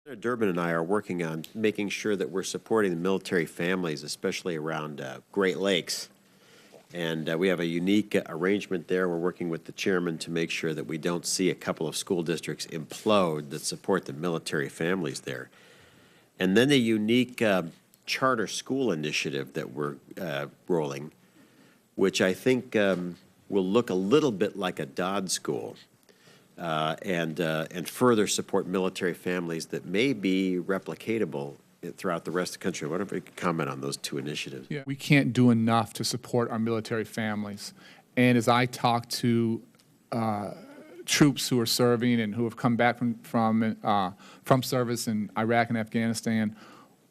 Senator Durbin and I are working on making sure that we're supporting the military families, especially around Great Lakes. And we have a unique arrangement there. We're working with the chairman to make sure that we don't see a couple of school districts implode that support the military families there. And then the unique charter school initiative that we're rolling, which I think will look a little bit like a Dodd school. And further support military families that may be replicatable throughout the rest of the country. I wonder if you could comment on those two initiatives. Yeah, we can't do enough to support our military families. And as I talk to troops who are serving and who have come back from service in Iraq and Afghanistan,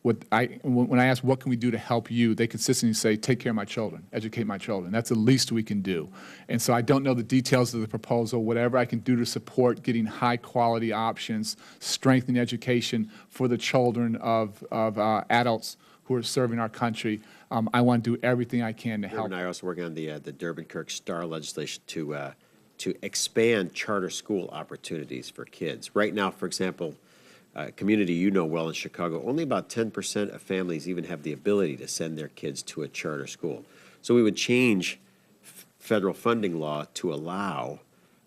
when I ask what can we do to help you, they consistently say, take care of my children, educate my children. That's the least we can do. And so I don't know the details of the proposal. Whatever I can do to support getting high-quality options, strengthening education for the children of adults who are serving our country, I want to do everything I can to help. And I also working on the Durbin-Kirk STAR legislation to expand charter school opportunities for kids. Right now, for example, community you know well in Chicago, only about 10% of families even have the ability to send their kids to a charter school. So we would change federal funding law to allow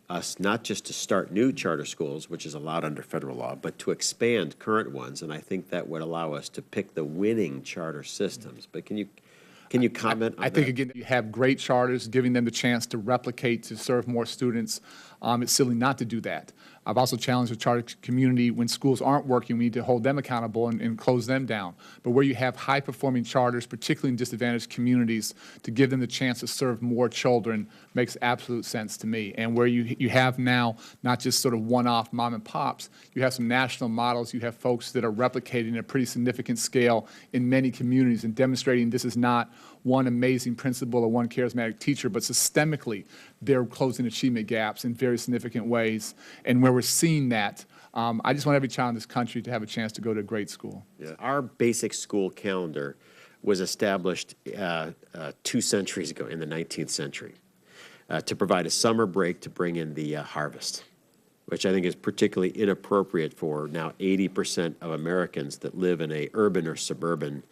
us not just to start new charter schools, which is allowed under federal law, but to expand current ones. And I think that would allow us to pick the winning charter systems. But can you comment on that? I think, again, you have great charters, giving them the chance to replicate, to serve more students. It's silly not to do that. I've also challenged the charter community when schools aren't working, we need to hold them accountable and close them down. But where you have high-performing charters, particularly in disadvantaged communities, to give them the chance to serve more children makes absolute sense to me. And where you have now not just sort of one-off mom and pops, you have some national models, you have folks that are replicating at a pretty significant scale in many communities and demonstrating this is not one amazing principal or one charismatic teacher, but systemically they're closing achievement gaps in very significant ways. And where we're seeing that, I just want every child in this country to have a chance to go to a great school. Yeah. Our basic school calendar was established 2 centuries ago in the 19th century to provide a summer break to bring in the harvest, which I think is particularly inappropriate for now 80% of Americans that live in a urban or suburban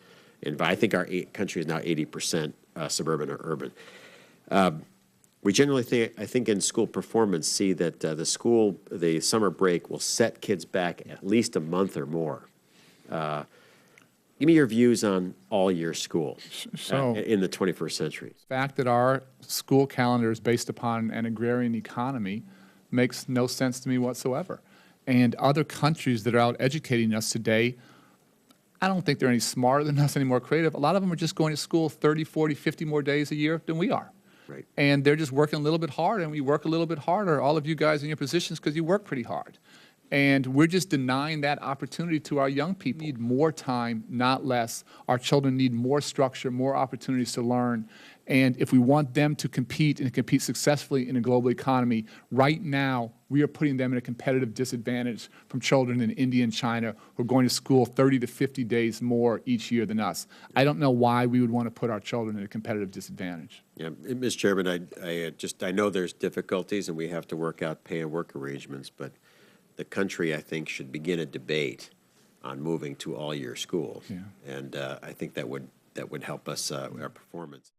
environment. I think our country is now 80% suburban or urban. We generally think, I think in school performance, see that the summer break will set kids back at least a month or more. Give me your views on all-year school in the 21st century. The fact that our school calendar is based upon an agrarian economy makes no sense to me whatsoever. And other countries that are out educating us today, I don't think they're any smarter than us, any more creative. A lot of them are just going to school 30, 40, 50 more days a year than we are. Right. And they're just working a little bit harder, and we work a little bit harder, all of you guys in your positions, because you work pretty hard. And we're just denying that opportunity to our young people. We need more time, not less. Our children need more structure, more opportunities to learn. And if we want them to compete and compete successfully in a global economy, right now we are putting them in a competitive disadvantage from children in India and China who are going to school 30 to 50 days more each year than us. I don't know why we would want to put our children in a competitive disadvantage. Yeah, Mr. Chairman, I know there's difficulties and we have to work out pay and work arrangements, but the country, I think, should begin a debate on moving to all-year school. Yeah. And I think that would help us, our performance.